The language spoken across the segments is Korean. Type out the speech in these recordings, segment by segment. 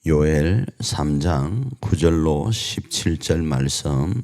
요엘 3장 9절로 17절 말씀.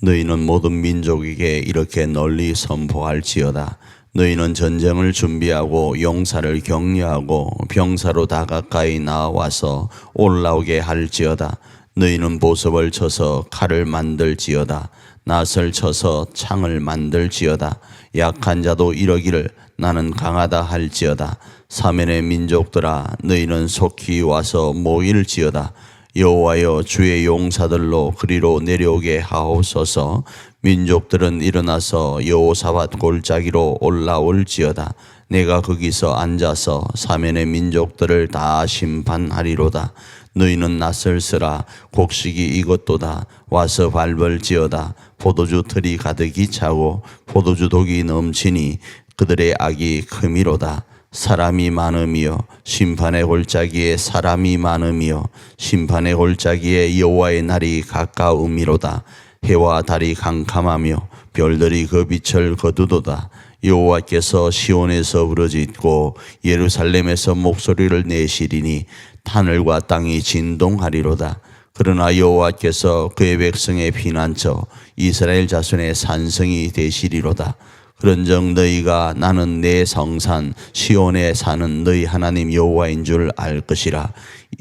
너희는 모든 민족에게 이렇게 널리 선포할지어다. 너희는 전쟁을 준비하고 용사를 격려하고 병사로 다 가까이 나와서 올라오게 할지어다. 너희는 보석을 쳐서 칼을 만들지어다. 낫을 쳐서 창을 만들지어다. 약한 자도 이러기를 나는 강하다 할지어다. 사면의 민족들아 너희는 속히 와서 모일지어다. 여호와여 주의 용사들로 그리로 내려오게 하옵소서. 민족들은 일어나서 여호사밧 골짜기로 올라올지어다. 내가 거기서 앉아서 사면의 민족들을 다 심판하리로다. 너희는 낫을 쓰라. 곡식이 익었도다. 와서 밟을지어다. 포도주 틀이 가득히 차고 포도주 독이 넘치니 그들의 악이 크미로다. 사람이 많음이여 심판의 골짜기에 사람이 많음이여 심판의 골짜기에 여호와의 날이 가까움이로다. 해와 달이 캄캄하며 별들이 그 빛을 거두도다. 여호와께서 시온에서 부르짖고 예루살렘에서 목소리를 내시리니 하늘과 땅이 진동하리로다. 그러나 여호와께서 그의 백성의 피난처 이스라엘 자손의 산성이 되시리로다. 그런즉 너희가 나는 내 성산 시온에 사는 너희 하나님 여호와인 줄 알 것이라.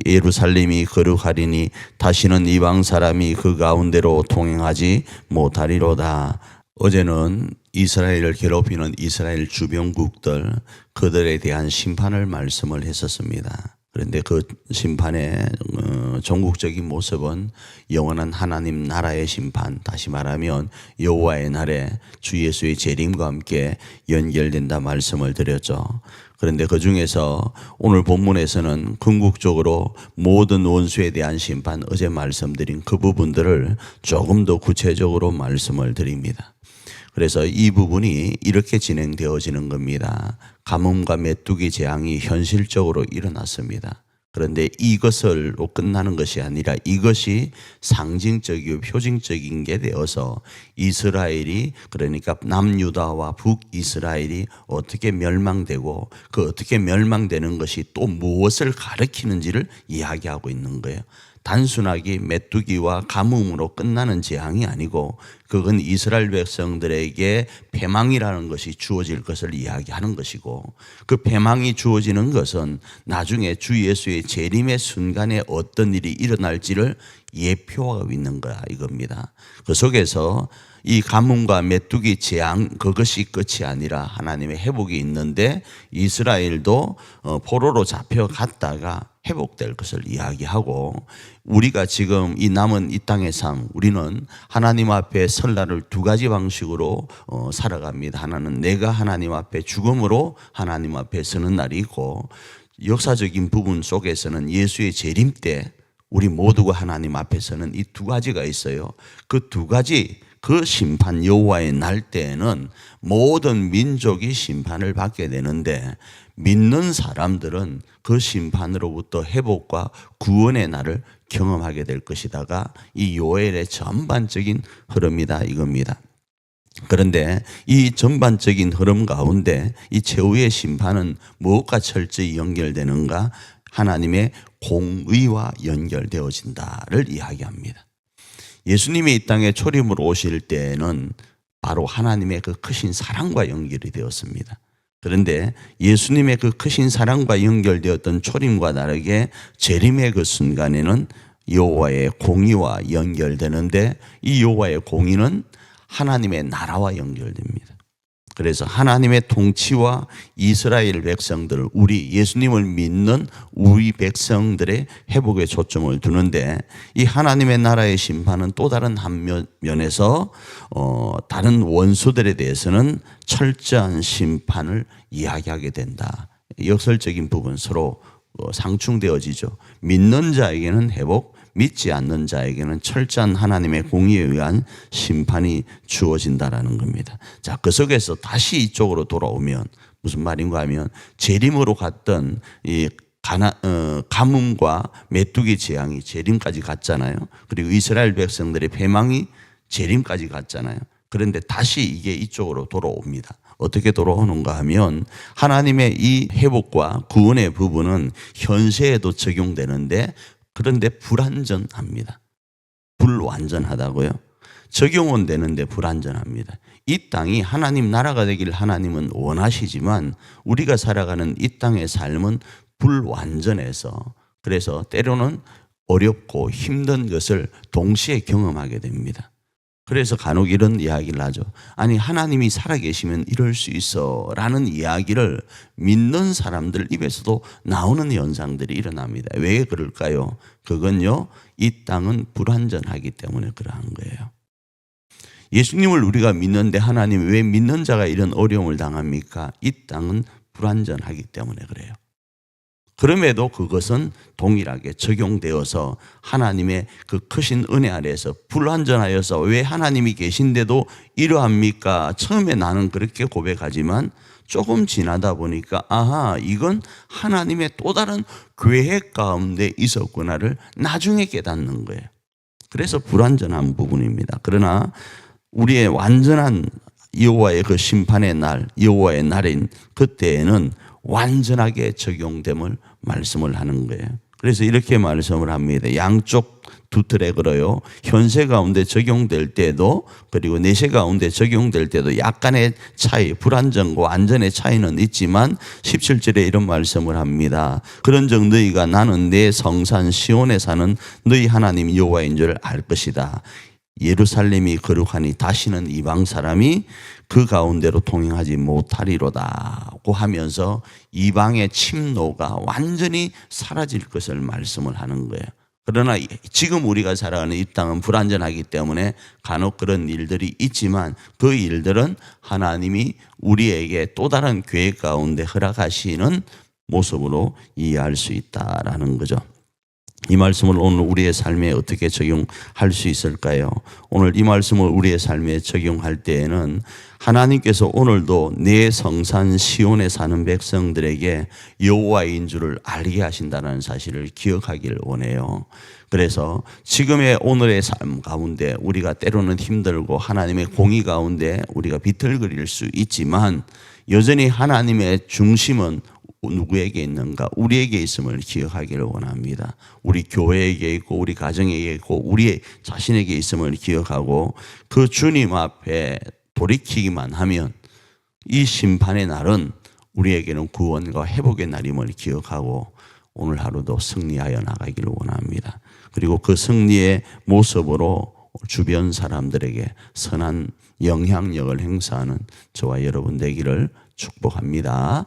예루살렘이 거룩하리니 다시는 이방 사람이 그 가운데로 통행하지 못하리로다. 어제는 이스라엘을 괴롭히는 이스라엘 주변국들 그들에 대한 심판을 말씀을 했었습니다. 그런데 그 심판의 전국적인 모습은 영원한 하나님 나라의 심판, 다시 말하면 여호와의 날에 주 예수의 재림과 함께 연결된다 말씀을 드렸죠. 그런데 그 중에서 오늘 본문에서는 궁극적으로 모든 원수에 대한 심판, 어제 말씀드린 그 부분들을 조금 더 구체적으로 말씀을 드립니다. 그래서 이 부분이 이렇게 진행되어지는 겁니다. 가뭄과 메뚜기 재앙이 현실적으로 일어났습니다. 그런데 이것으로 끝나는 것이 아니라 이것이 상징적이고 표징적인 게 되어서 이스라엘이, 그러니까 남유다와 북이스라엘이 어떻게 멸망되고 그 어떻게 멸망되는 것이 또 무엇을 가리키는지를 이야기하고 있는 거예요. 단순하게 메뚜기와 가뭄으로 끝나는 재앙이 아니고 그건 이스라엘 백성들에게 패망이라는 것이 주어질 것을 이야기하는 것이고, 그 패망이 주어지는 것은 나중에 주 예수의 재림의 순간에 어떤 일이 일어날지를 예표하고 있는 거야 이겁니다. 그 속에서 이 가뭄과 메뚜기 재앙, 그것이 끝이 아니라 하나님의 회복이 있는데 이스라엘도 포로로 잡혀갔다가 회복될 것을 이야기하고, 우리가 지금 이 남은 이 땅의 삶, 우리는 하나님 앞에 설날을 두 가지 방식으로 살아갑니다. 하나는 내가 하나님 앞에 죽음으로 하나님 앞에 서는 날이 있고, 역사적인 부분 속에서는 예수의 재림 때 우리 모두가 하나님 앞에 서는 이 두 가지가 있어요. 그 두 가지, 그 심판 여호와의 날 때에는 모든 민족이 심판을 받게 되는데, 믿는 사람들은 그 심판으로부터 회복과 구원의 날을 경험하게 될 것이다가 이 요엘의 전반적인 흐름이다 이겁니다. 그런데 이 전반적인 흐름 가운데 이 최후의 심판은 무엇과 철저히 연결되는가? 하나님의 공의와 연결되어진다를 이야기합니다. 예수님이 이 땅에 초림으로 오실 때에는 바로 하나님의 그 크신 사랑과 연결이 되었습니다. 그런데 예수님의 그 크신 사랑과 연결되었던 초림과 다르게 재림의 그 순간에는 여호와의 공의와 연결되는데, 이 여호와의 공의는 하나님의 나라와 연결됩니다. 그래서 하나님의 통치와 이스라엘 백성들, 우리 예수님을 믿는 우리 백성들의 회복에 초점을 두는데, 이 하나님의 나라의 심판은 또 다른 한 면에서 다른 원수들에 대해서는 철저한 심판을 이야기하게 된다. 역설적인 부분 서로 상충되어지죠. 믿는 자에게는 회복, 믿지 않는 자에게는 철저한 하나님의 공의에 의한 심판이 주어진다라는 겁니다. 자, 그 속에서 다시 이쪽으로 돌아오면 무슨 말인가 하면, 재림으로 갔던 이 가뭄과 메뚜기 재앙이 재림까지 갔잖아요. 그리고 이스라엘 백성들의 패망이 재림까지 갔잖아요. 그런데 다시 이게 이쪽으로 돌아옵니다. 어떻게 돌아오는가 하면, 하나님의 이 회복과 구원의 부분은 현세에도 적용되는데 그런데 불완전합니다. 불완전하다고요? 적용은 되는데 불완전합니다. 이 땅이 하나님 나라가 되기를 하나님은 원하시지만 우리가 살아가는 이 땅의 삶은 불완전해서 그래서 때로는 어렵고 힘든 것을 동시에 경험하게 됩니다. 그래서 간혹 이런 이야기를 하죠. 아니 하나님이 살아계시면 이럴 수 있어 라는 이야기를 믿는 사람들 입에서도 나오는 현상들이 일어납니다. 왜 그럴까요? 그건요, 이 땅은 불완전하기 때문에 그러한 거예요. 예수님을 우리가 믿는데 하나님 왜 믿는 자가 이런 어려움을 당합니까? 이 땅은 불완전하기 때문에 그래요. 그럼에도 그것은 동일하게 적용되어서 하나님의 그 크신 은혜 아래에서 불완전하여서 왜 하나님이 계신데도 이러합니까? 처음에 나는 그렇게 고백하지만 조금 지나다 보니까 아하, 이건 하나님의 또 다른 계획 가운데 있었구나를 나중에 깨닫는 거예요. 그래서 불완전한 부분입니다. 그러나 우리의 완전한 여호와의 그 심판의 날, 여호와의 날인 그때에는 완전하게 적용됨을 말씀을 하는 거예요. 그래서 이렇게 말씀을 합니다. 양쪽 두 틀에 걸어요. 현세 가운데 적용될 때도 그리고 내세 가운데 적용될 때도 약간의 차이, 불완전과 완전의 차이는 있지만 17절에 이런 말씀을 합니다. 그런즉 너희가 나는 내 성산 시온에 사는 너희 하나님 여호와인 줄 알 것이다. 예루살렘이 거룩하니 다시는 이방 사람이 그 가운데로 통행하지 못하리로다고 하면서 이방의 침노가 완전히 사라질 것을 말씀을 하는 거예요. 그러나 지금 우리가 살아가는 이 땅은 불완전하기 때문에 간혹 그런 일들이 있지만 그 일들은 하나님이 우리에게 또 다른 계획 가운데 허락하시는 모습으로 이해할 수 있다라는 거죠. 이 말씀을 오늘 우리의 삶에 어떻게 적용할 수 있을까요? 오늘 이 말씀을 우리의 삶에 적용할 때에는 하나님께서 오늘도 내 성산 시온에 사는 백성들에게 여호와인 줄을 알게 하신다는 사실을 기억하기를 원해요. 그래서 지금의 오늘의 삶 가운데 우리가 때로는 힘들고 하나님의 공의 가운데 우리가 비틀거릴 수 있지만 여전히 하나님의 중심은 누구에게 있는가? 우리에게 있음을 기억하기를 원합니다. 우리 교회에게 있고 우리 가정에게 있고 우리 자신에게 있음을 기억하고 그 주님 앞에 돌이키기만 하면 이 심판의 날은 우리에게는 구원과 회복의 날임을 기억하고 오늘 하루도 승리하여 나가기를 원합니다. 그리고 그 승리의 모습으로 주변 사람들에게 선한 영향력을 행사하는 저와 여러분 되기를 축복합니다.